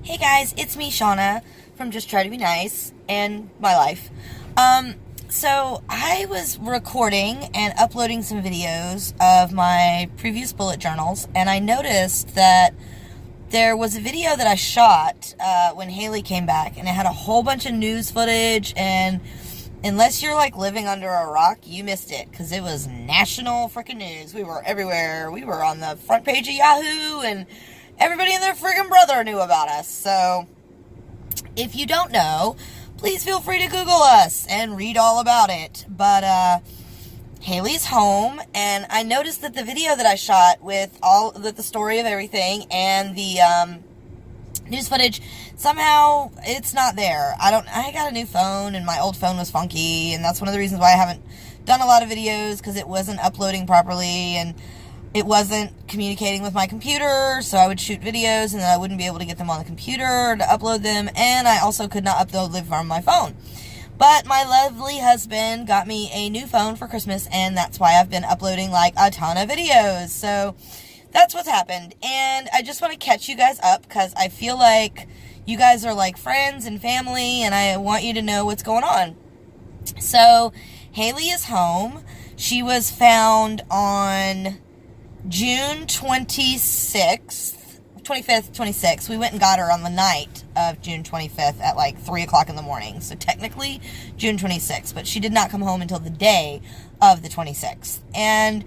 Hey guys, it's me, Shawna, from Just Try to Be Nice, and my life. So I was recording and uploading some videos of my previous bullet journals, and I noticed that there was a video that I shot when Hailey came back, and it had a whole bunch of news footage, and unless you're like living under a rock, you missed it, because it was national freaking news. We were everywhere. We were on the front page of Yahoo, and everybody and their friggin' brother knew about us. So if you don't know, please feel free to Google us and read all about it. But Hailey's home, and I noticed that the video that I shot with the story of everything and the news footage, somehow it's not there. I got a new phone, and my old phone was funky, and that's one of the reasons why I haven't done a lot of videos, because it wasn't uploading properly, and it wasn't communicating with my computer, so I would shoot videos, and then I wouldn't be able to get them on the computer to upload them, and I also could not upload them from my phone. But my lovely husband got me a new phone for Christmas, and that's why I've been uploading like a ton of videos. So that's what's happened, and I just want to catch you guys up, because I feel like you guys are like friends and family, and I want you to know what's going on. So Hailey is home. She was found on June 25th, 26th. We went and got her on the night of June 25th at like 3 o'clock in the morning. So technically June 26th, but she did not come home until the day of the 26th. And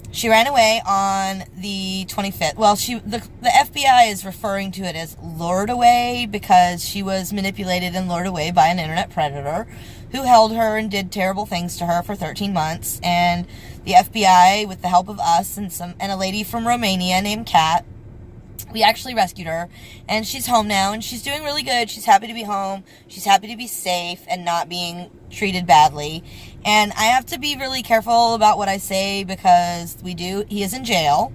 she ran away on the 25th. Well, the FBI is referring to it as lured away, because she was manipulated and lured away by an internet predator who held her and did terrible things to her for 13 months. And the FBI, with the help of us and a lady from Romania named Kat, we actually rescued her, and she's home now, and she's doing really good. She's happy to be home. She's happy to be safe and not being treated badly. And I have to be really careful about what I say, because he is in jail,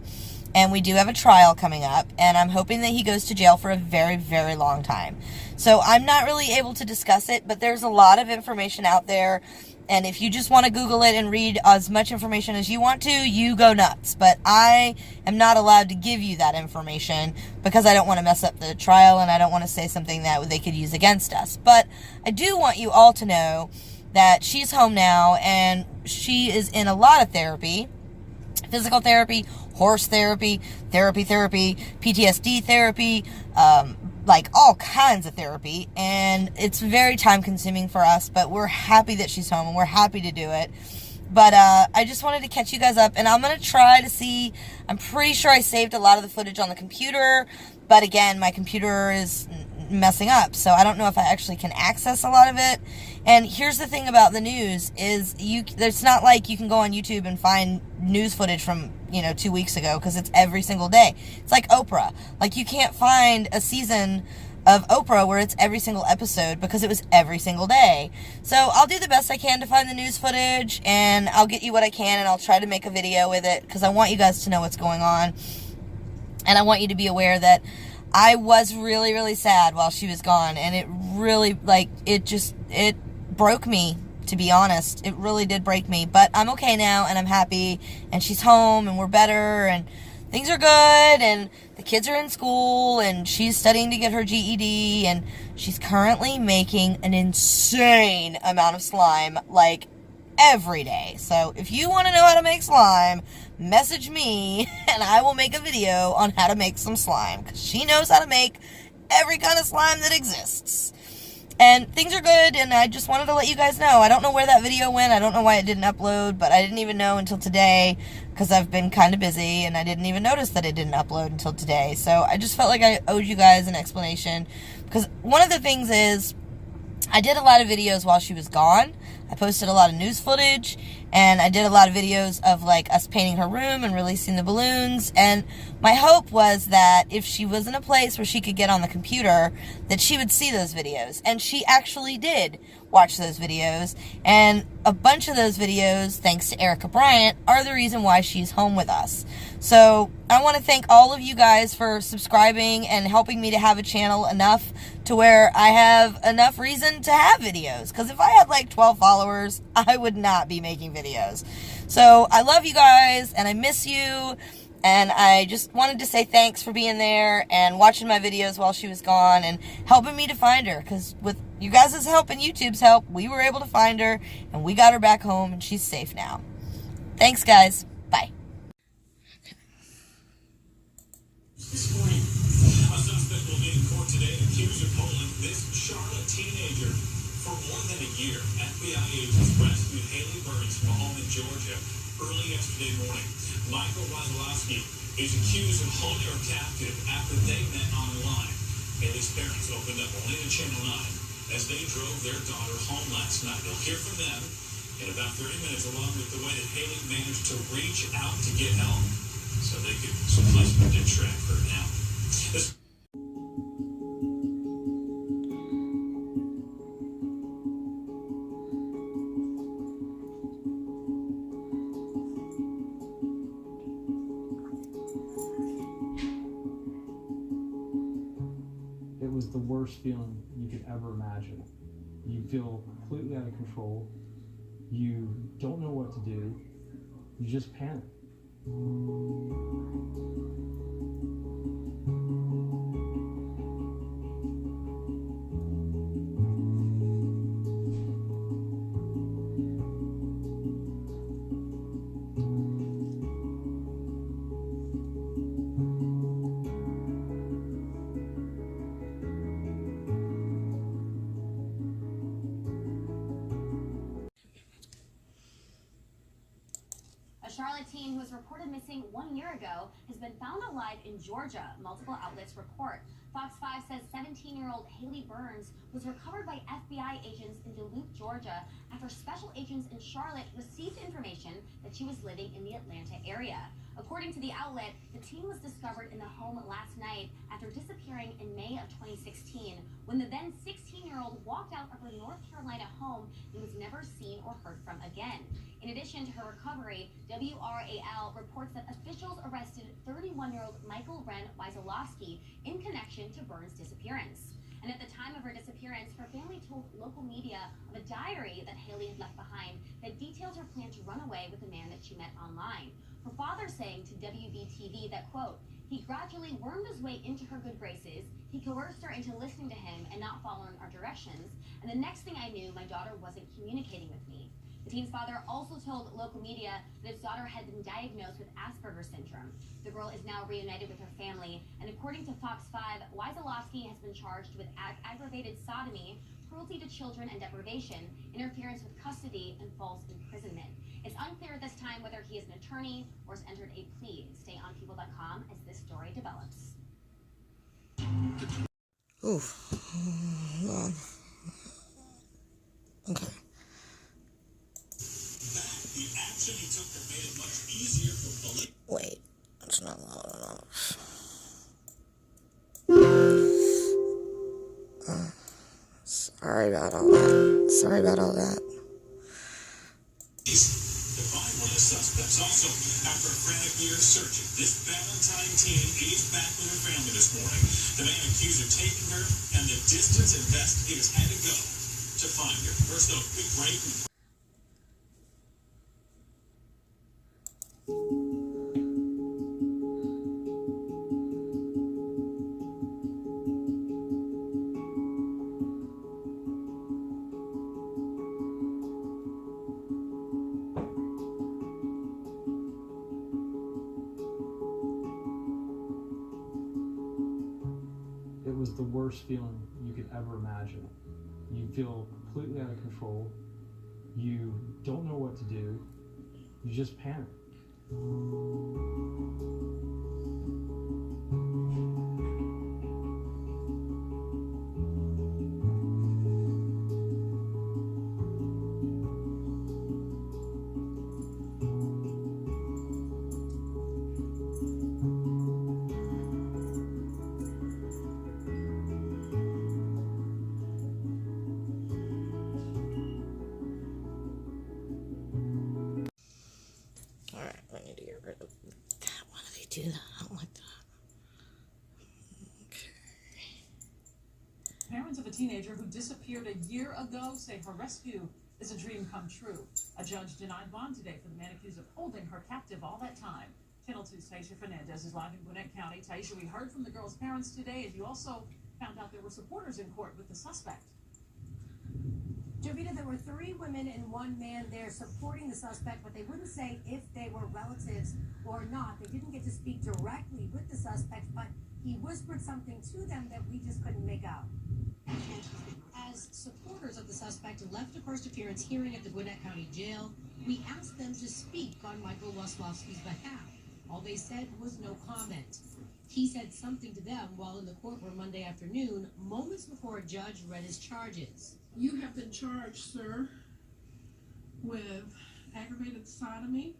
and we do have a trial coming up, and I'm hoping that he goes to jail for a very, very long time. So I'm not really able to discuss it, but there's a lot of information out there. And if you just want to Google it and read as much information as you want to, you go nuts. But I am not allowed to give you that information, because I don't want to mess up the trial, and I don't want to say something that they could use against us. But I do want you all to know that she's home now, and she is in a lot of therapy. Physical therapy, horse therapy, PTSD therapy, like all kinds of therapy, and it's very time consuming for us, but we're happy that she's home, and we're happy to do it. But I just wanted to catch you guys up, and I'm going to try to see, I'm pretty sure I saved a lot of the footage on the computer, but again, my computer is messing up, so I don't know if I actually can access a lot of it. And here's the thing about the news is it's not like you can go on YouTube and find news footage from 2 weeks ago, because it's every single day. It's like Oprah. Like, you can't find a season of Oprah where it's every single episode, because it was every single day. So I'll do the best I can to find the news footage, and I'll get you what I can, and I'll try to make a video with it, because I want you guys to know what's going on. And I want you to be aware that I was really, really sad while she was gone, and it really, it broke me, to be honest. It really did break me, but I'm okay now, and I'm happy, and she's home, and we're better, and things are good, and the kids are in school, and she's studying to get her GED, and she's currently making an insane amount of slime, like, every day. So if you want to know how to make slime, message me, and I will make a video on how to make some slime, because she knows how to make every kind of slime that exists. And things are good, and I just wanted to let you guys know. I don't know where that video went. I don't know why it didn't upload, but I didn't even know until today, because I've been kind of busy, and I didn't even notice that it didn't upload until today. So I just felt like I owed you guys an explanation, because one of the things is, I did a lot of videos while she was gone. I posted a lot of news footage, and I did a lot of videos of like us painting her room and releasing the balloons, and my hope was that if she was in a place where she could get on the computer, that she would see those videos, and she actually did watch those videos, and a bunch of those videos, thanks to Erica Bryant, are the reason why she's home with us. So I want to thank all of you guys for subscribing and helping me to have a channel enough to where I have enough reason to have videos, because if I had like 12 followers, I would not be making videos. So I love you guys, and I miss you, And I just wanted to say thanks for being there and watching my videos while she was gone and helping me to find her. Because with you guys' help and YouTube's help, we were able to find her and we got her back home and she's safe now. Thanks, guys. Bye. This morning, a suspect will be in court today accused of holding this Charlotte teenager. For more than a year, FBI agents rescued Hailey Burns from a home in Georgia early yesterday morning. Michael Wazalowski is accused of holding her captive after they met online. Hailey's parents opened up only to Channel 9 as they drove their daughter home last night. We'll hear from them in about 30 minutes, along with the way that Hailey managed to reach out to get help so they could successfully track her now. It was the worst feeling you could ever imagine. You feel completely out of control. You don't know what to do. You just panic. A Charlotte teen who was reported missing 1 year ago has been found alive in Georgia, multiple outlets report. Fox 5 says 17-year-old Hailey Burns was recovered by FBI agents in Duluth, Georgia, after special agents in Charlotte received information that she was living in the Atlanta area. According to the outlet, the teen was discovered in the home last night after disappearing in May of 2016, when the then 16-year-old walked out of her North Carolina home and was never seen or heard from again. In addition to her recovery, WRAL reports that officials arrested 31-year-old Michael Wren Wazalowski in connection to Burns' disappearance. And at the time of her disappearance, her family told local media of a diary that Hailey had left behind that details her plan to run away with the man that she met online. Her father saying to WBTV that, quote, he gradually wormed his way into her good graces, he coerced her into listening to him and not following our directions, and the next thing I knew, my daughter wasn't communicating with me. The teen's father also told local media that his daughter had been diagnosed with Asperger's syndrome. The girl is now reunited with her family, and according to Fox 5, Wazalowski has been charged with aggravated sodomy, cruelty to children and deprivation, interference with custody, and false imprisonment. It's unclear at this time whether he is an attorney or has entered a plea. Stay on people.com as this story develops. Oof. Okay. Wait, that's not loud enough. Sorry about all that. Sorry about all that. To find one of the suspects. Also, after a frantic year of searching, this Valentine teen is back with her family this morning. The man accused of taking her and the distance investigators had to go to find her. First, though, quick break. It was the worst feeling you could ever imagine. You feel completely out of control. You don't know what to do. You just panic. Alright, I need to get rid of that. Why do they do that? I don't like that. Okay. Parents of a teenager who disappeared a year ago say her rescue is a dream come true. A judge denied bond today for the man accused of holding her captive all that time. Channel 2's Taisha Fernandez is live in Gwinnett County. Taisha, we heard from the girl's parents today, and you also found out there were supporters in court with the suspect. Jovita, there were 3 women and 1 man there supporting the suspect, but they wouldn't say if they were relatives or not. They didn't get to speak directly with the suspect, but he whispered something to them that we just couldn't make out. As supporters of the suspect left a first appearance hearing at the Gwinnett County Jail, we asked them to speak on Michael Waslowski's behalf. All they said was no comment. He said something to them while in the courtroom Monday afternoon, moments before a judge read his charges. You have been charged, sir, with aggravated sodomy,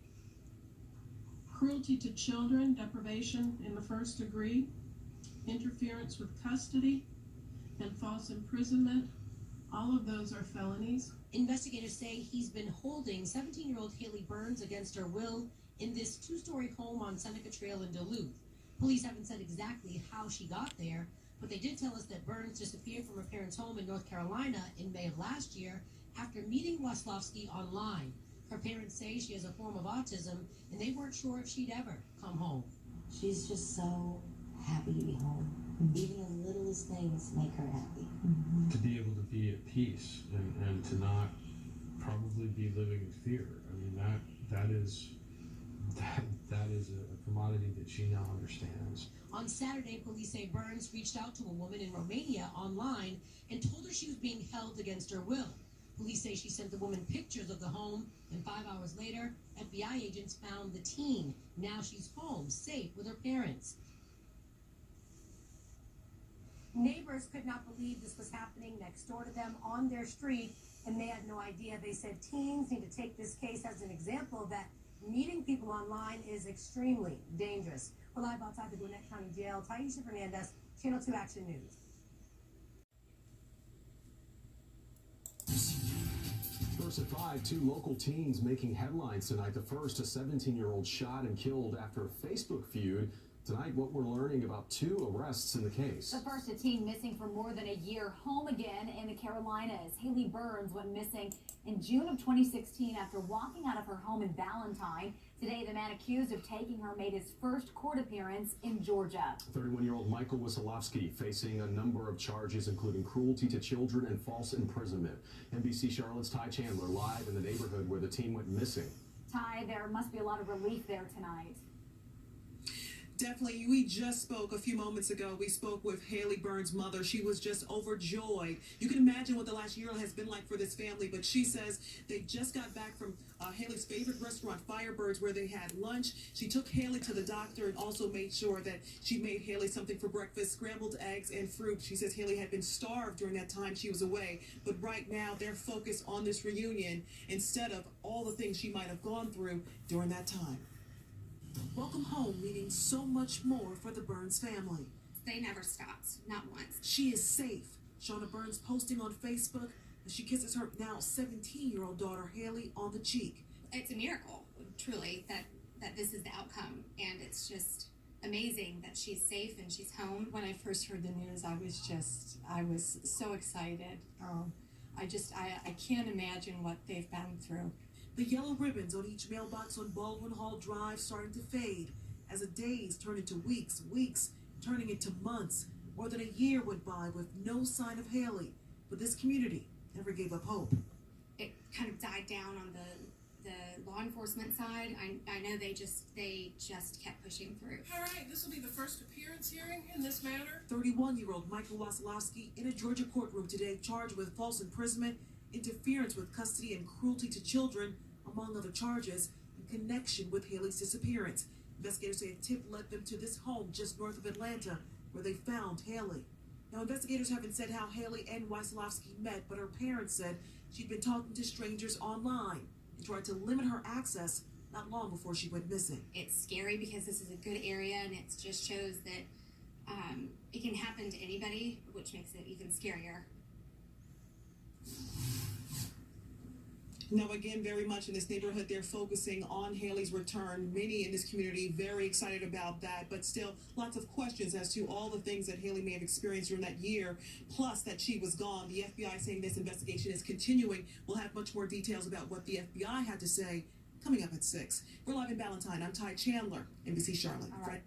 cruelty to children, deprivation in the first degree, interference with custody, and false imprisonment. All of those are felonies. Investigators say he's been holding 17-year-old Hailey Burns against her will in this 2-story home on Seneca Trail in Duluth. Police haven't said exactly how she got there, but they did tell us that Burns disappeared from her parents' home in North Carolina in May of last year after meeting Waslowski online. Her parents say she has a form of autism, and they weren't sure if she'd ever come home. She's just so happy to be home. Even the littlest things make her happy. To be able to be at peace and to not probably be living in fear. I mean, that is a commodity that she now understands. On Saturday, police say Burns reached out to a woman in Romania online and told her she was being held against her will. Police say she sent the woman pictures of the home, and 5 hours later, FBI agents found the teen. Now she's home, safe with her parents. Neighbors could not believe this was happening next door to them on their street, and they had no idea. They said teens need to take this case as an example that meeting people online is extremely dangerous. We're live outside the Gwinnett County Jail. Taisha Fernandez, Channel 2 Action News. First at 5, 2 local teens making headlines tonight. The first, a 17-year-old shot and killed after a Facebook feud. Tonight, what we're learning about 2 arrests in the case. The first, a teen missing for more than a year, home again in the Carolinas. Hailey Burns went missing in June of 2016 after walking out of her home in Valentine. Today, the man accused of taking her made his first court appearance in Georgia. 31-year-old Michael Waslowski facing a number of charges, including cruelty to children and false imprisonment. NBC Charlotte's Ty Chandler live in the neighborhood where the teen went missing. Ty, there must be a lot of relief there tonight. Definitely. We just spoke a few moments ago. We spoke with Hailey Burns' mother. She was just overjoyed. You can imagine what the last year has been like for this family, but she says they just got back from Hailey's favorite restaurant, Firebirds, where they had lunch. She took Hailey to the doctor and also made sure that she made Hailey something for breakfast, scrambled eggs and fruit. She says Hailey had been starved during that time she was away, but right now they're focused on this reunion instead of all the things she might have gone through during that time. Welcome home meaning so much more for the Burns family. They never stopped, not once. She is safe. Shawna Burns posting on Facebook that she kisses her now 17-year-old daughter Hailey on the cheek. It's a miracle, truly, that this is the outcome, and it's just amazing that she's safe and she's home. When I first heard the news, I was so excited. I can't imagine what they've been through. The yellow ribbons on each mailbox on Baldwin Hall Drive starting to fade as the days turn into weeks, weeks turning into months. More than a year went by with no sign of Hailey, but this community never gave up hope. It kind of died down on the law enforcement side. I know they just kept pushing through. All right, this will be the first appearance hearing in this matter. 31-year-old Michael Waslowski in a Georgia courtroom today charged with false imprisonment, interference with custody, and cruelty to children, among other charges, in connection with Hailey's disappearance. Investigators say a tip led them to this home just north of Atlanta, where they found Hailey. Now, investigators haven't said how Hailey and Waslowski met, but her parents said she'd been talking to strangers online and tried to limit her access not long before she went missing. It's scary because this is a good area, and it just shows that it can happen to anybody, which makes it even scarier. Now, again, very much in this neighborhood, they're focusing on Hailey's return. Many in this community very excited about that, but still lots of questions as to all the things that Hailey may have experienced during that year, plus that she was gone. The FBI saying this investigation is continuing. We'll have much more details about what the FBI had to say coming up at 6. We're live in Valentine. I'm Ty Chandler, NBC Charlotte. All right.